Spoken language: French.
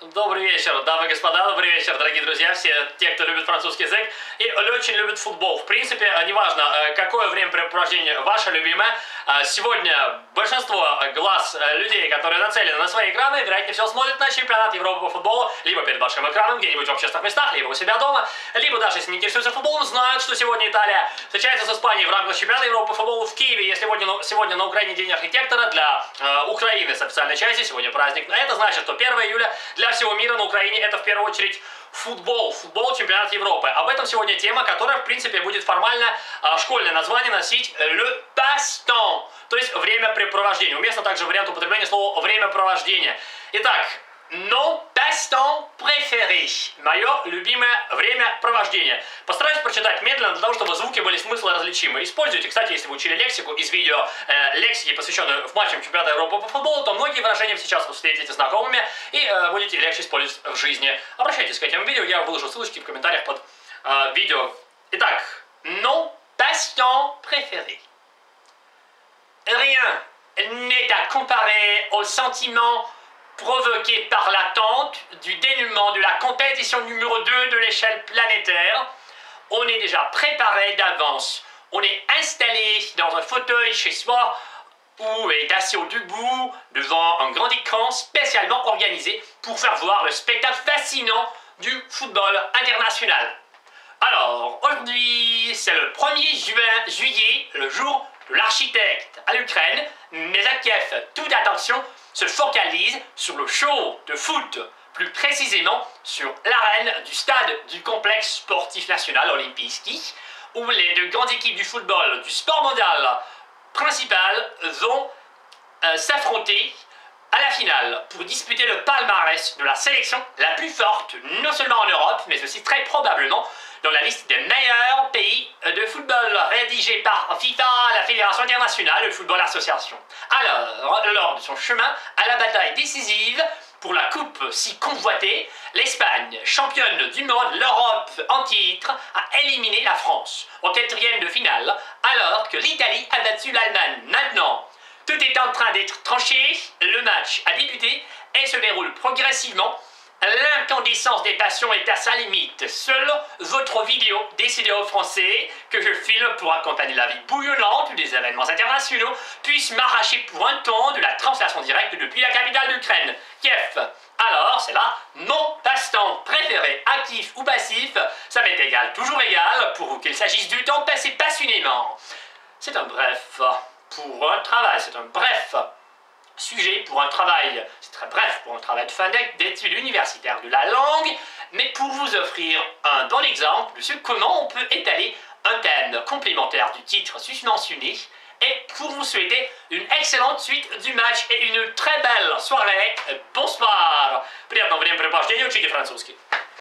Добрый вечер, дамы и господа, добрый вечер, дорогие друзья, все те, кто любит французский язык и очень любит футбол. В принципе, неважно, какое времяпрепровождение ваше любимое, сегодня большинство глаз людей, которые нацелены на свои экраны, вероятнее всего смотрят на чемпионат Европы по футболу либо перед большим экраном, где-нибудь в общественных местах, либо у себя дома, либо даже если не интересуются футболом, знают, что сегодня Италия встречается с Испанией в рамках чемпионата Европы по футболу в Киеве. Если сегодня на Украине день архитектора, для Украины с официальной части сегодня праздник. Это значит, что 1 июля для всего мира на Украине это в первую очередь футбол, чемпионат Европы. Об этом сегодня тема, которая в принципе будет формально школьное название носить le passe-temps, то есть времяпрепровождение. Уместно также вариант употребления слова времяпровождение. Итак, mon passe-temps préféré. Мое любимое времяпровождение. Постараюсь прочитать медленно, для того, чтобы звуки были смыслоразличимы. Используйте, кстати, если вы учили лексику из видео лексики, посвященной матчам чемпионата Европы по футболу, то многие выражения вы сейчас встретите знакомыми и будете легче использовать в жизни. Обращайтесь к этим видео, я выложу ссылочки в комментариях под видео. Итак, mon passe-temps préféré. Rien n'est à comparer au sentiment provoqué par l'attente du dénouement de la compétition numéro 2 de l'échelle planétaire. On est déjà préparé d'avance. On est installé dans un fauteuil chez soi ou est assis au debout devant un grand écran spécialement organisé pour faire voir le spectacle fascinant du football international. Alors, aujourd'hui, c'est le 1er juillet, le jour de l'architecte à l'Ukraine, mais à Kiev, toute attention se focalise sur le show de foot, plus précisément sur l'arène du stade du complexe sportif national Olimpijski, où les deux grandes équipes du football, du sport mondial principal, vont s'affronter à la finale pour disputer le palmarès de la sélection la plus forte, non seulement en Europe, mais aussi très probablement dans la liste des meilleurs pays de football rédigée par FIFA, la Fédération internationale de football association. Alors, lors de son chemin à la bataille décisive pour la coupe si convoitée, l'Espagne, championne du monde, l'Europe en titre, a éliminé la France au 4e de finale, alors que l'Italie a battu l'Allemagne. Maintenant, tout est en train d'être tranché, le match a débuté et se déroule progressivement. L'incandescence des passions est à sa limite. Seule votre vidéo destinée aux Français, que je filme pour accompagner la vie bouillonnante des événements internationaux, puisse m'arracher pour un temps de la translation directe depuis la capitale d'Ukraine, Kiev. Alors, c'est là mon passe-temps préféré, actif ou passif, ça m'est égal, toujours égal, pour qu'il s'agisse du temps passé passionnément. C'est un bref pour un travail, c'est un bref sujet pour un travail, c'est très bref pour un travail de fin d'études universitaires de la langue, mais pour vous offrir un bon exemple de comment on peut étaler un thème complémentaire du titre susmentionné et pour vous souhaiter une excellente suite du match et une très belle soirée. Bonsoir! Приятного времяпрепровождения, учите французский.